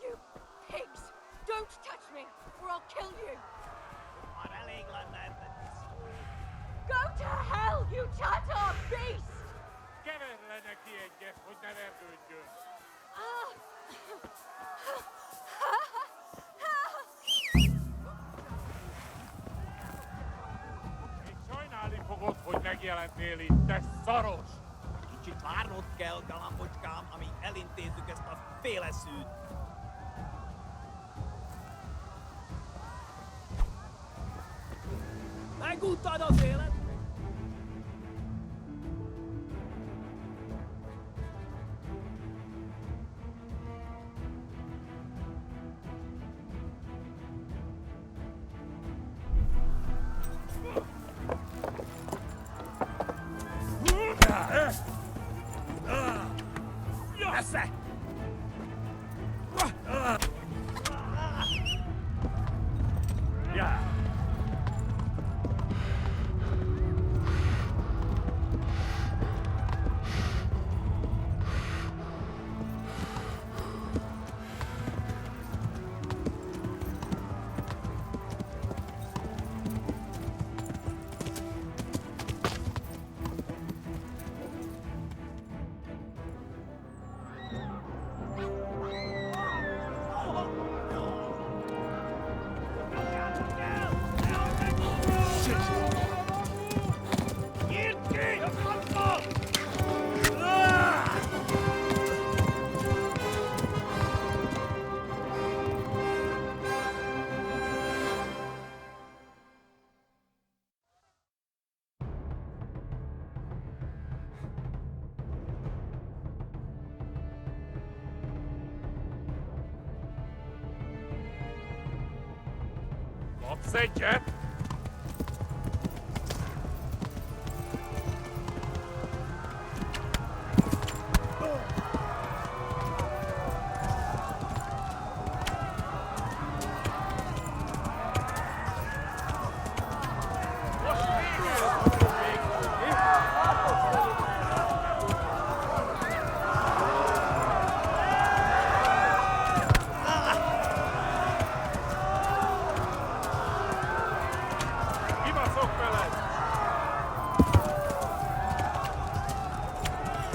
You pigs! Don't touch me, or I'll kill you! Go to hell, you Tatar beast! Keverle neki egyet, hogy ne vergődjön! Még sajnálni fogod, hogy megjelentél itt, te szaros! Kicsit várnod kell, galambocskám, amíg elintézzük ezt a féleszűt. Meguttad az élet! Messze! Kapsz egyet?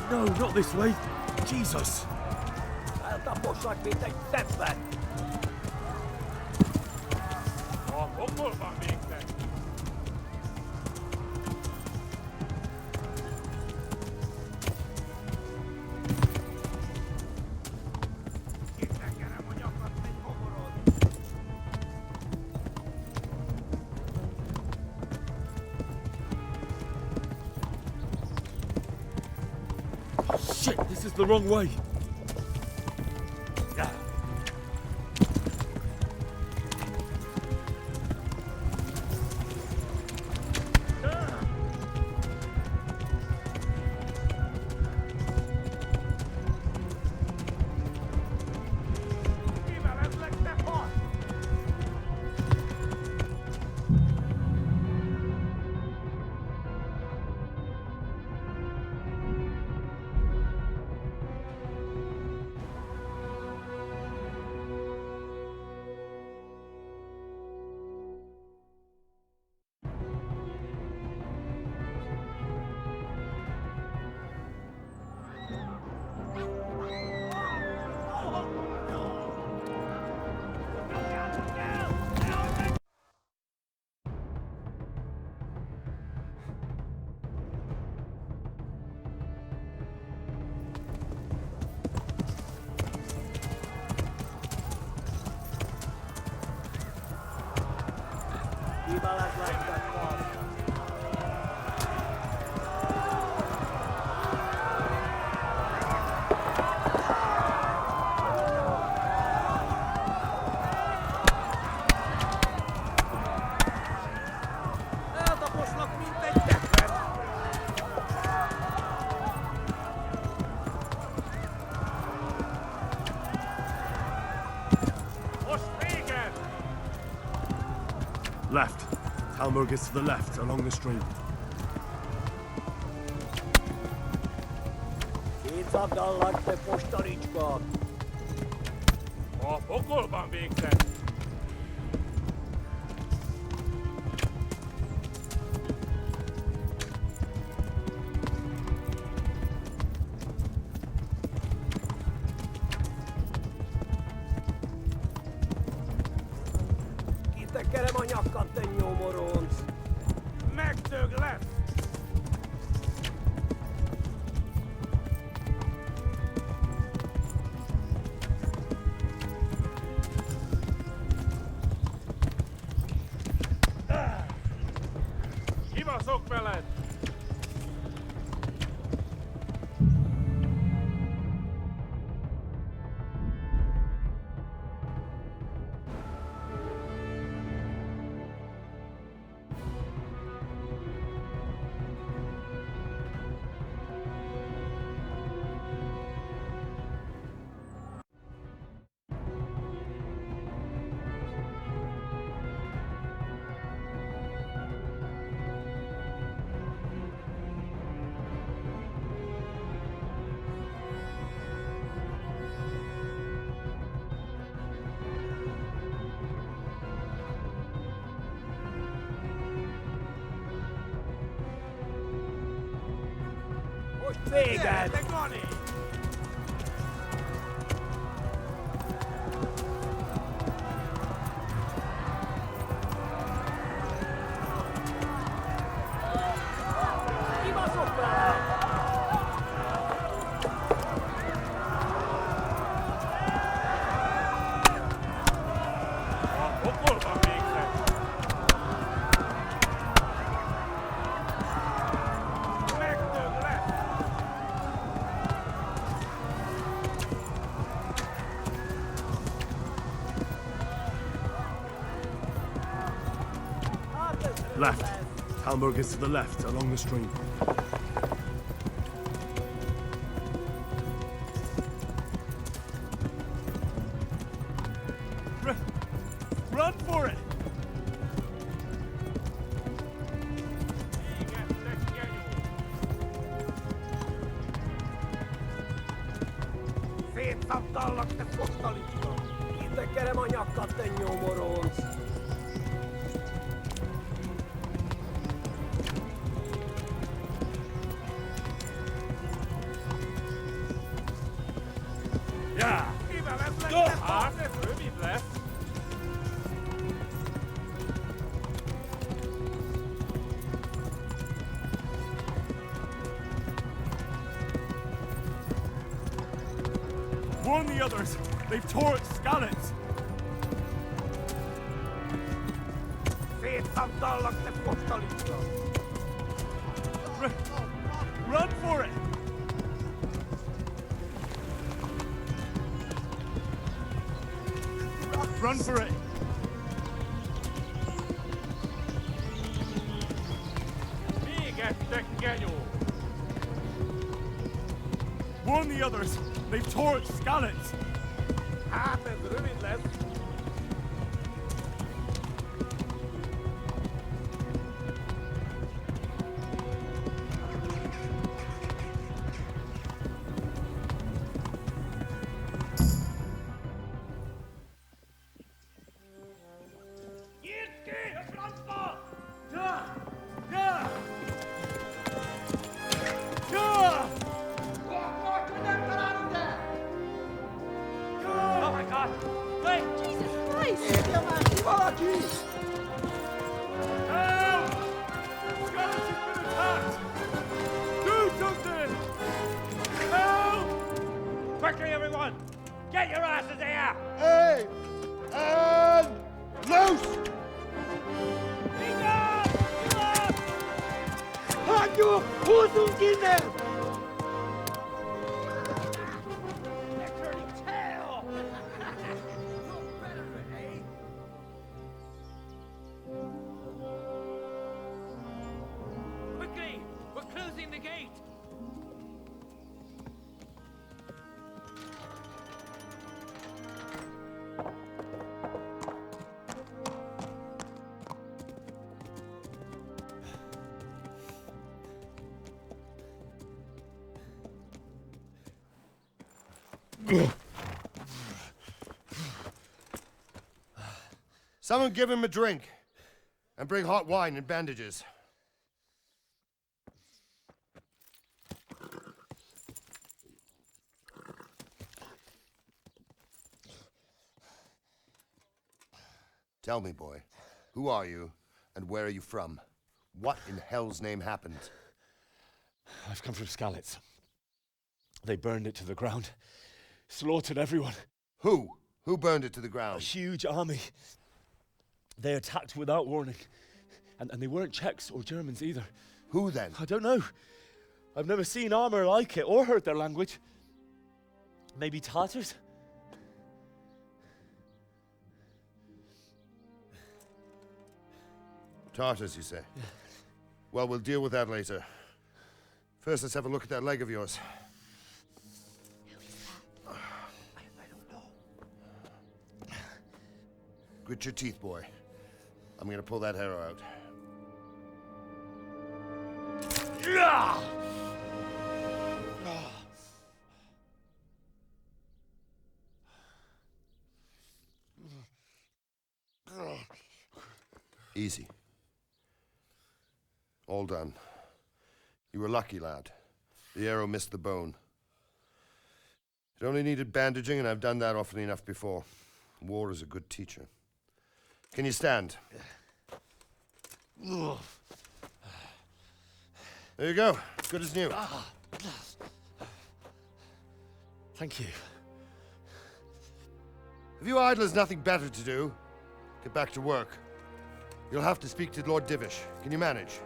No, not this way. Jesus! Eltapossak, mint egy szepben! A pokolban végzek! Kitekerem a nyakat, mint boborod! Shit, this is the wrong way. Talmor gets to the left, along the stream. Szétszabdallak, te postalicska! A pokolban végzett! Kitekerem a nyakkad, te nyomoronc! Megdög lesz! Kibaszok veled! Most téged! Te Gani! Kibaszok velem! A pokolban végzett! Megdög lesz! Hát ez Left. lesz. Talmor gets to the left, along the stream. Run for it! Igen, te genyó! Szétszabdallak, te postalicska! Kitekerem a nyakkad, te nyomoronc! Yeah! Mivel ez Stop! lesz? Hát, ez rövid lesz! Warn the others! They've tore its scallops! Szétszabdallak, te postalicska! Run for it! Run for it! Még egy, te genyó! Warn the others! They've tore its scallops! Hát, ez rövid lesz! Nyitd ki! A francba! Yeah! Yeah! Yeah! Oh my god! Wait! Jesus Christ! Érje már ki valaki! Help! Scallops have been attacked! Do something! Help! Quickly, everyone! Get your asses here! Hey! And loose! Vigyázz! Vigyázz! Hagyjuk! Húzzunk innen! They're turning tail! No better, eh? Quickly! We're closing the gate! Someone give him a drink. And bring hot wine and bandages. Tell me, boy, who are you and where are you from? What in hell's name happened? I've come from Skalitz. They burned it to the ground. Slaughtered everyone. Who? Who burned it to the A ground? huge army. They attacked without warning. And they weren't Czechs or Germans either. Who then? I don't know. I've never seen armor like it or heard their language. Maybe Tatars? Tartars, you say? Yeah. Well, we'll deal with that later. First, let's have a look at that leg of yours. I don't know. Grit your teeth, boy. I'm gonna pull that arrow out. Easy. All done. You were lucky, lad. The arrow missed the bone. It only needed bandaging, and I've done that often enough before. War is a good teacher. Can you stand? There you go. Good as new. Thank you. Have you idlers nothing better to do? Get back to work. You'll have to speak to Lord Divish. Can you manage?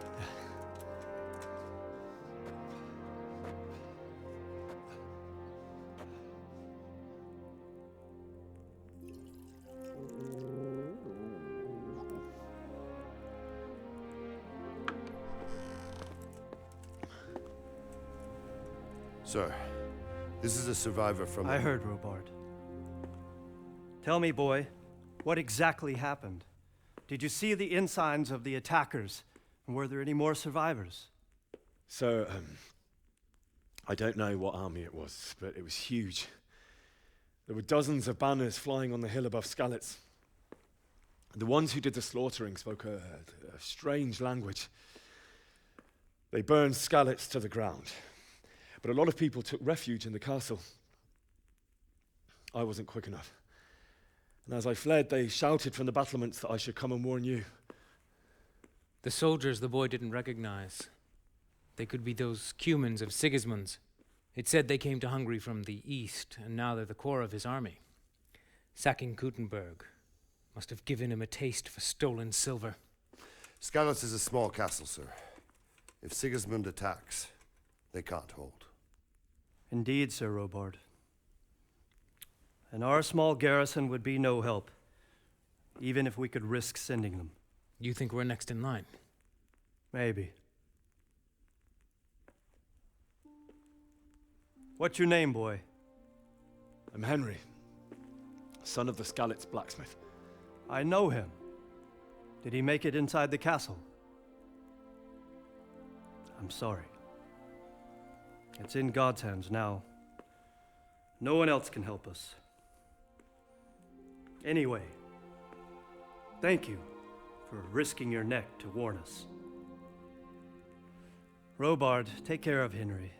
Sir, this is a survivor from... I heard, Robard. Tell me, boy, what exactly happened? Did you see the ensigns of the attackers? And were there any more survivors? So, I don't know what army it was, but it was huge. There were dozens of banners flying on the hill above Skalitz. The ones who did the slaughtering spoke a strange language. They burned Skalitz to the ground. But a lot of people took refuge in the castle. I wasn't quick enough. And as I fled, they shouted from the battlements that I should come and warn you. The soldiers the boy didn't recognize. They could be those Cumans of Sigismund's. It said they came to Hungary from the east, and now they're the core of his army. Sacking Gutenberg must have given him a taste for stolen silver. Skalitz is a small castle, sir. If Sigismund attacks, they can't hold. Indeed, Sir Robard. And our small garrison would be no help, even if we could risk sending them. You think we're next in line? Maybe. What's your name, boy? I'm Henry, son of the Skalitz blacksmith. I know him. Did he make it inside the castle? I'm sorry. It's in God's hands now. No one else can help us. Anyway, thank you for risking your neck to warn us. Robard, take care of Henry.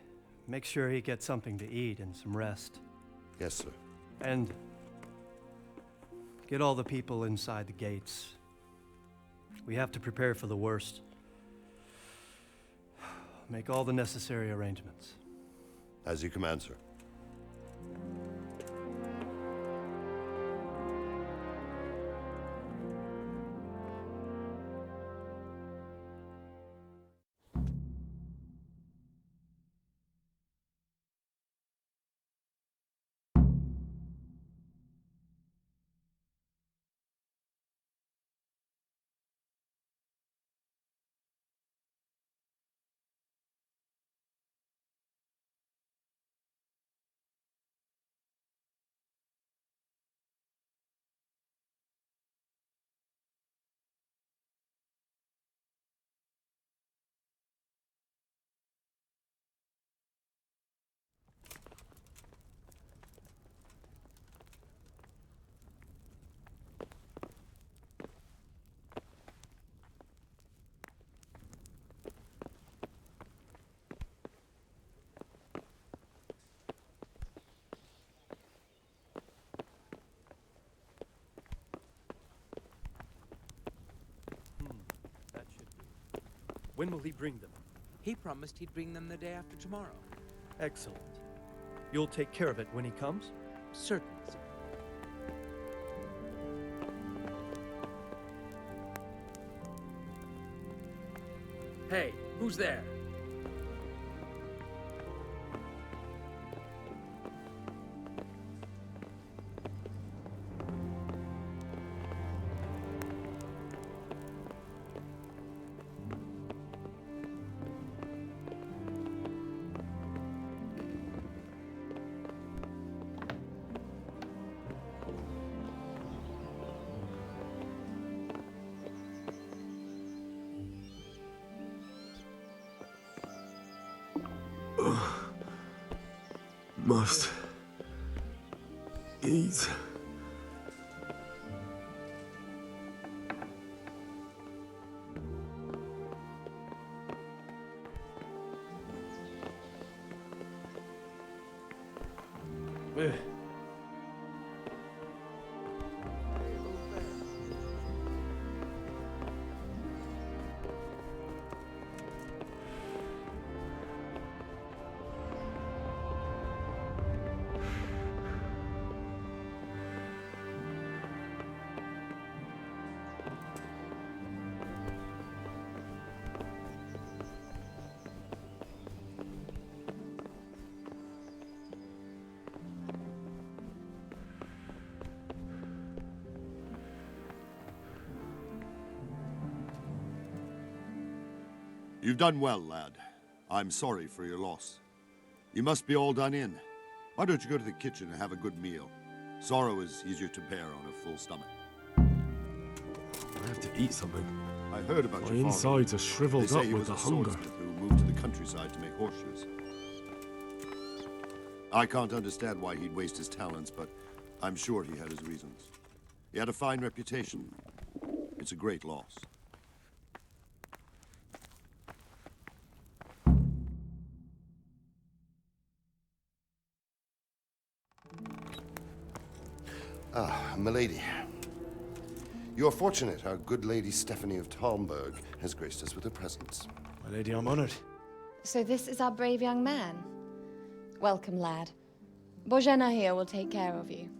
Make sure he gets something to eat and some rest. Yes, sir. And get all the people inside the gates. We have to prepare for the worst. Make all the necessary arrangements. As you command, sir. When will he bring them? He promised he'd bring them the day after tomorrow. Excellent. You'll take care of it when he comes? Certainly, sir. Hey, who's there? Must eat. You've done well, lad. I'm sorry for your loss. You must be all done in. Why don't you go to the kitchen and have a good meal? Sorrow is easier to bear on a full stomach. I have to eat something. I heard about My your father. insides are shriveled They say up he with was the a hunger. swordsmith who moved to the countryside to make horseshoes. I can't understand why he'd waste his talents, but I'm sure he had his reasons. He had a fine reputation. It's a great loss. Ah, milady. You're fortunate our good lady Stephanie of Talmberg has graced us with her presence. My lady, I'm honored. So this is our brave young man. Welcome, lad. Bojena here will take care of you.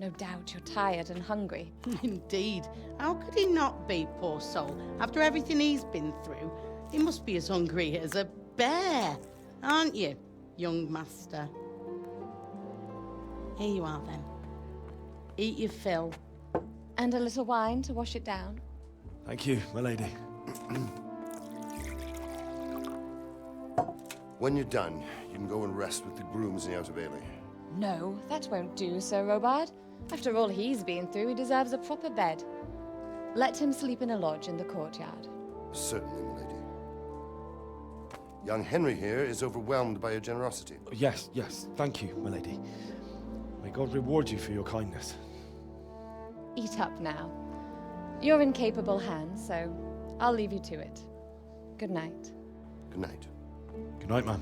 No doubt you're tired and hungry. Indeed. How could he not be, poor soul? After everything he's been through, he must be as hungry as a bear, aren't you, young master? Here you are, then. Eat your fill. And a little wine to wash it down. Thank you, my lady. When you're done, you can go and rest with the grooms in the Outer Bailey. No, that won't do, Sir Robard. After all he's been through, he deserves a proper bed. Let him sleep in a lodge in the courtyard. Certainly, milady. Young Henry here is overwhelmed by your generosity. Yes, yes, thank you, my lady. May God reward you for your kindness. Eat up now. You're in capable hands, so I'll leave you to it. Good night. Good night. Good night, ma'am.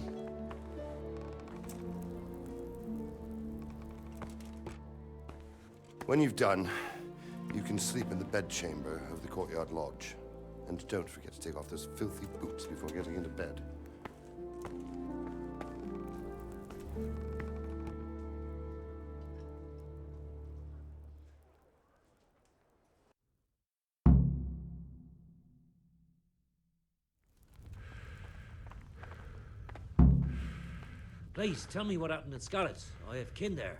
When you've done, you can sleep in the bedchamber of the courtyard lodge. And don't forget to take off those filthy boots before getting into bed. Please, tell me what happened in Scarlet's. I have kin there.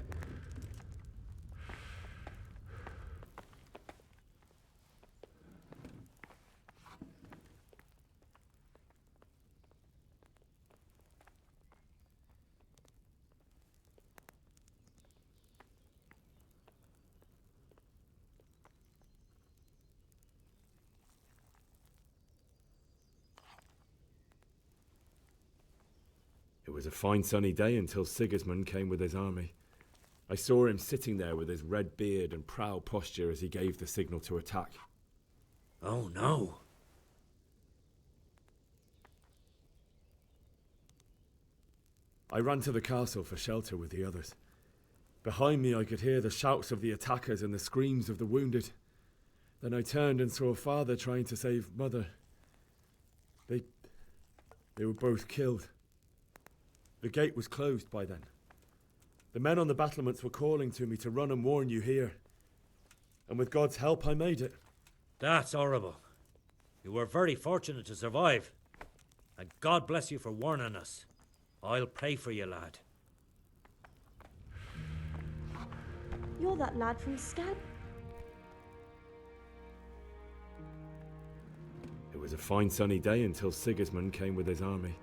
It was a fine sunny day until Sigismund came with his army. I saw him sitting there with his red beard and proud posture as he gave the signal to attack. Oh no. I ran to the castle for shelter with the others. Behind me I could hear the shouts of the attackers and the screams of the wounded. Then I turned and saw father trying to save mother. They They were both killed. The gate was closed by then. The men on the battlements were calling to me to run and warn you here. And with God's help, I made it. That's horrible. You were very fortunate to survive. And God bless you for warning us. I'll pray for you, lad. You're that lad from Scab. It was a fine sunny day until Sigismund came with his army.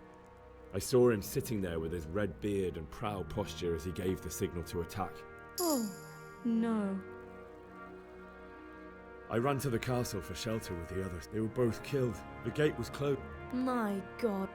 I saw him sitting there with his red beard and proud posture as he gave the signal to attack. Oh, no. I ran to the castle for shelter with the others. They were both killed. The gate was closed. My God.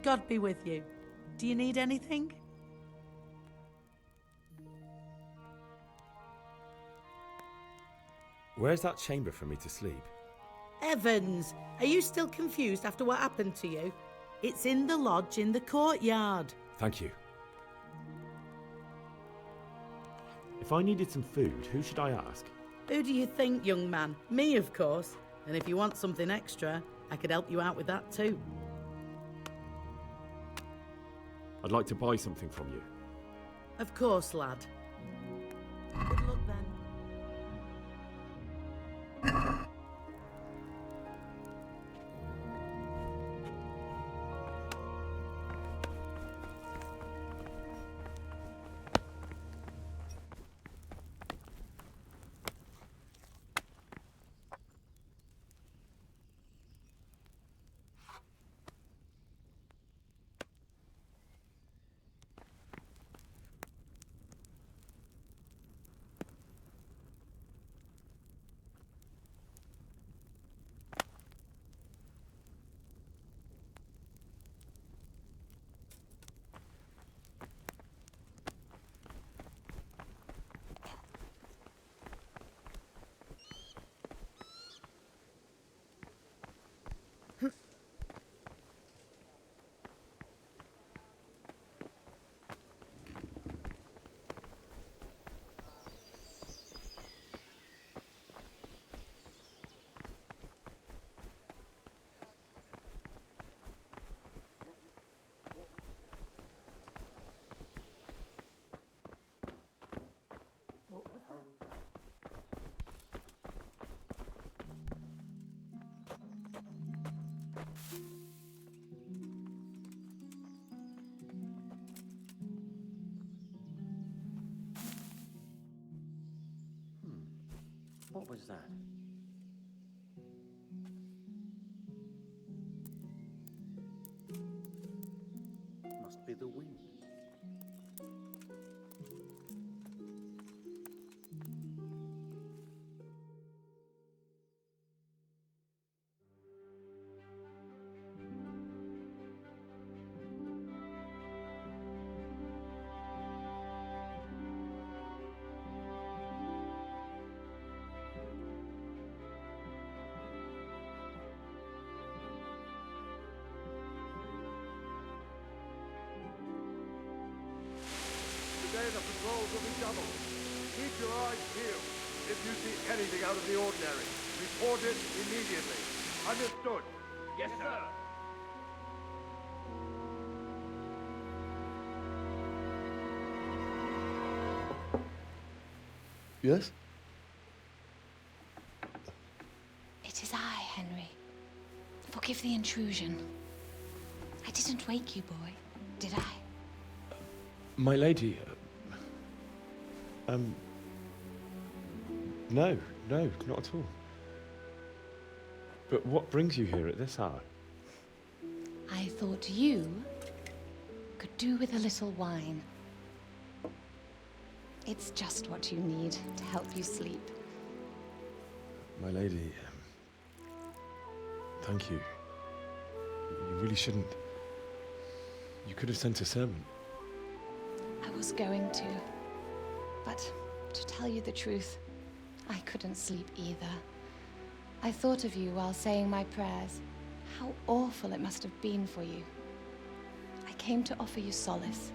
God be with you. Do you need anything? Where's that chamber for me to sleep? Evans, are you still confused after what happened to you? It's in the lodge in the courtyard. Thank you. If I needed some food, who should I ask? Who do you think, young man? Me, of course. And if you want something extra, I could help you out with that too. I'd like to buy something from you. Of course, lad. Good luck then. What was that? Must be the wind. Today the patrols will be doubled. Keep your eyes peeled. If you see anything out of the ordinary, report it immediately. Understood? Yes, sir. Yes? It is I, Henry. Forgive the intrusion. I didn't wake you, boy, did I? My lady, no, not at all. But what brings you here at this hour? I thought you could do with a little wine. It's just what you need to help you sleep. My lady, thank you. You really shouldn't. You could have sent a servant. I was going to, but to tell you the truth, I couldn't sleep either. I thought of you while saying my prayers. How awful it must have been for you. I came to offer you solace,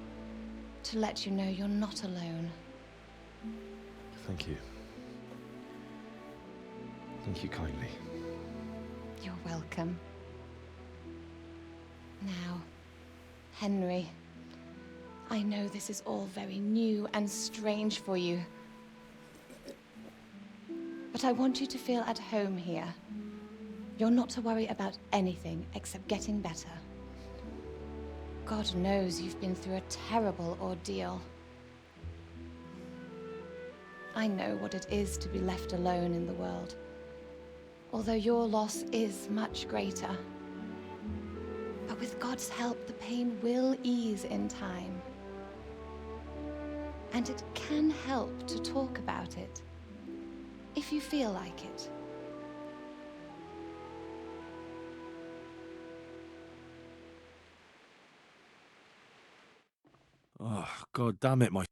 to let you know you're not alone. Thank you. Thank you kindly. You're welcome. Now, Henry, I know this is all very new and strange for you, but I want you to feel at home here. You're not to worry about anything except getting better. God knows you've been through a terrible ordeal. I know what it is to be left alone in the world, although your loss is much greater. But with God's help, the pain will ease in time. And it can help to talk about it, if you feel like it. Oh, God damn it, my...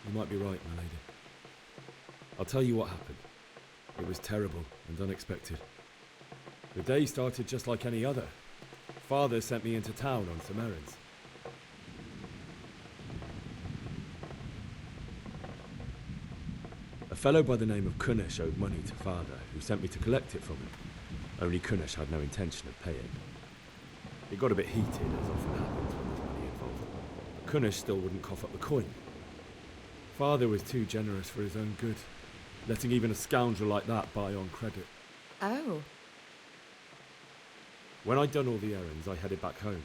You might be right, my lady. I'll tell you what happened. It was terrible and unexpected. The day started just like any other. Father sent me into town on some errands. A fellow by the name of Kunnish owed money to Father, who sent me to collect it from him. Only Kunnish had no intention of paying. It got a bit heated, as often happens when there's money involved. But Kunnish still wouldn't cough up the coin. Father was too generous for his own good, letting even a scoundrel like that buy on credit. Oh. When I'd done all the errands, I headed back home.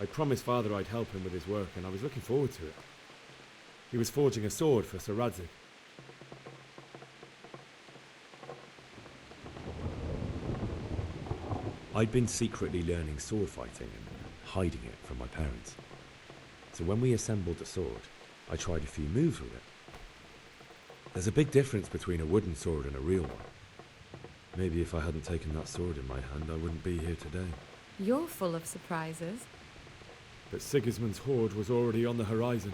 I promised Father I'd help him with his work, and I was looking forward to it. He was forging a sword for Sir Radzig. I'd been secretly learning sword fighting and hiding it from my parents. So when we assembled the sword, I tried a few moves with it. There's a big difference between a wooden sword and a real one. Maybe if I hadn't taken that sword in my hand, I wouldn't be here today. You're full of surprises. But Sigismund's horde was already on the horizon,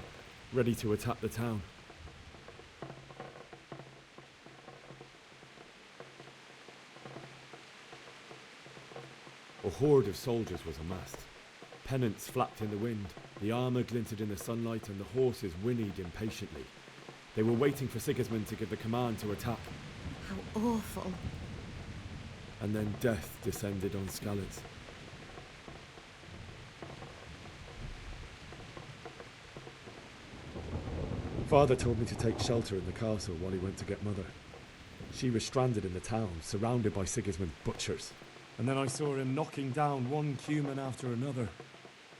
ready to attack the town. A horde of soldiers was amassed. Pennants flapped in the wind, the armour glinted in the sunlight, and the horses whinnied impatiently. They were waiting for Sigismund to give the command to attack. How awful. And then death descended on Skalitz. Father told me to take shelter in the castle while he went to get Mother. She was stranded in the town, surrounded by Sigismund's butchers. And then I saw him knocking down one human after another,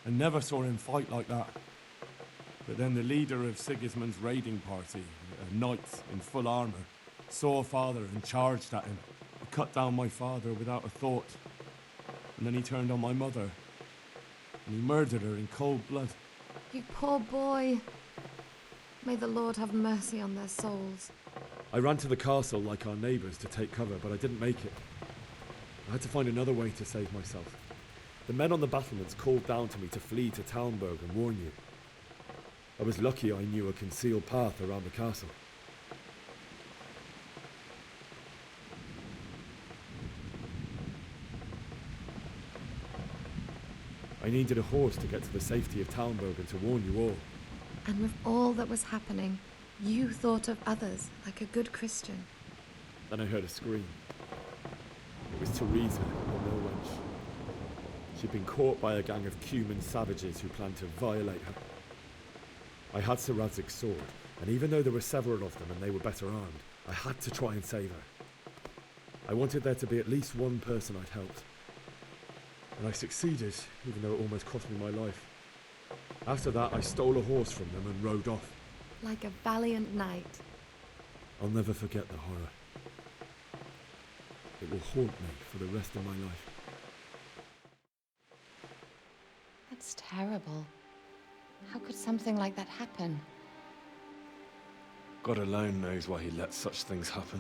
and never saw him fight like that. But then the leader of Sigismund's raiding party, a knight in full armour, saw Father and charged at him. He cut down my father without a thought. And then he turned on my mother, and he murdered her in cold blood. You poor boy. May the Lord have mercy on their souls. I ran to the castle like our neighbours to take cover, but I didn't make it. I had to find another way to save myself. The men on the battlements called down to me to flee to Talmberg and warn you. I was lucky I knew a concealed path around the castle. I needed a horse to get to the safety of Talmberg and to warn you all. And with all that was happening, you thought of others like a good Christian. Then I heard a scream. It was Teresa, the mill wench. She'd been caught by a gang of Cuman savages who planned to violate her. I had Sir Radzig's sword, and even though there were several of them and they were better armed, I had to try and save her. I wanted there to be at least one person I'd helped. And I succeeded, even though it almost cost me my life. After that, I stole a horse from them and rode off. Like a valiant knight. I'll never forget the horror. It will haunt me for the rest of my life. That's terrible. How could something like that happen? God alone knows why he lets such things happen.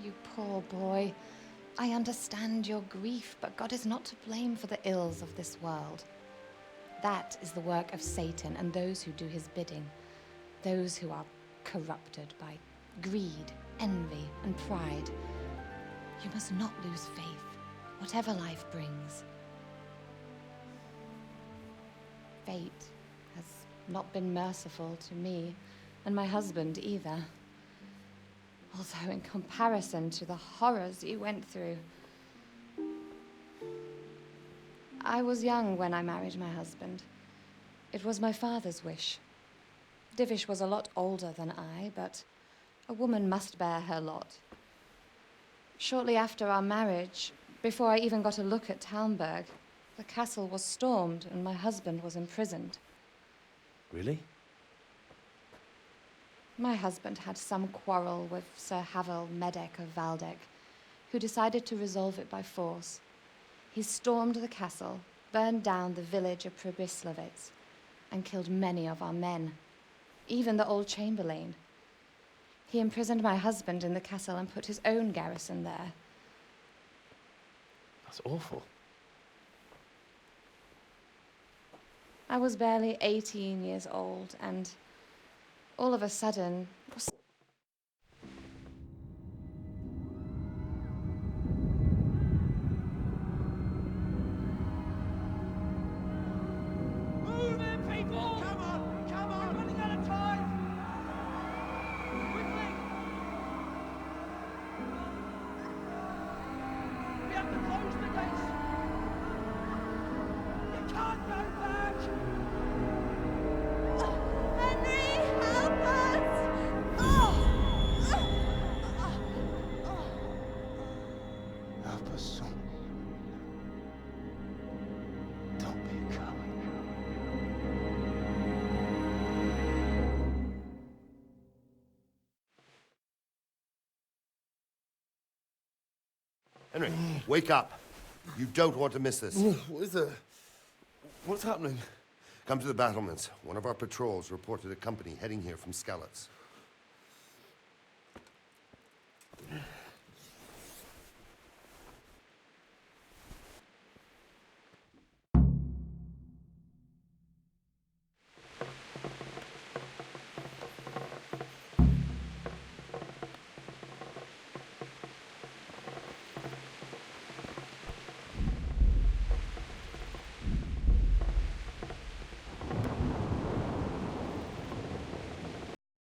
You poor boy. I understand your grief, but God is not to blame for the ills of this world. That is the work of Satan and those who do his bidding. Those who are corrupted by greed, envy, and pride. You must not lose faith, whatever life brings. Fate has not been merciful to me, and my husband either. Although in comparison to the horrors you went through. I was young when I married my husband. It was my father's wish. Divish was a lot older than I, but a woman must bear her lot. Shortly after our marriage, before I even got a look at Talmberg, the castle was stormed and my husband was imprisoned. Really? My husband had some quarrel with Sir Havel Medek of Valdek, who decided to resolve it by force. He stormed the castle, burned down the village of Pribyslavitz, and killed many of our men, even the old chamberlain. He imprisoned my husband in the castle and put his own garrison there. That's awful. I was barely 18 years old, and all of a sudden, Move in, people! Come on, come on! We're running out of time! Quickly! We have to close the gates! You can't go back! Henry, help us! Help us, son. Don't be a coward. Henry, wake up. You don't want to miss this. What is it? What's happening? Come to the battlements. One of our patrols reported a company heading here from Skalitz.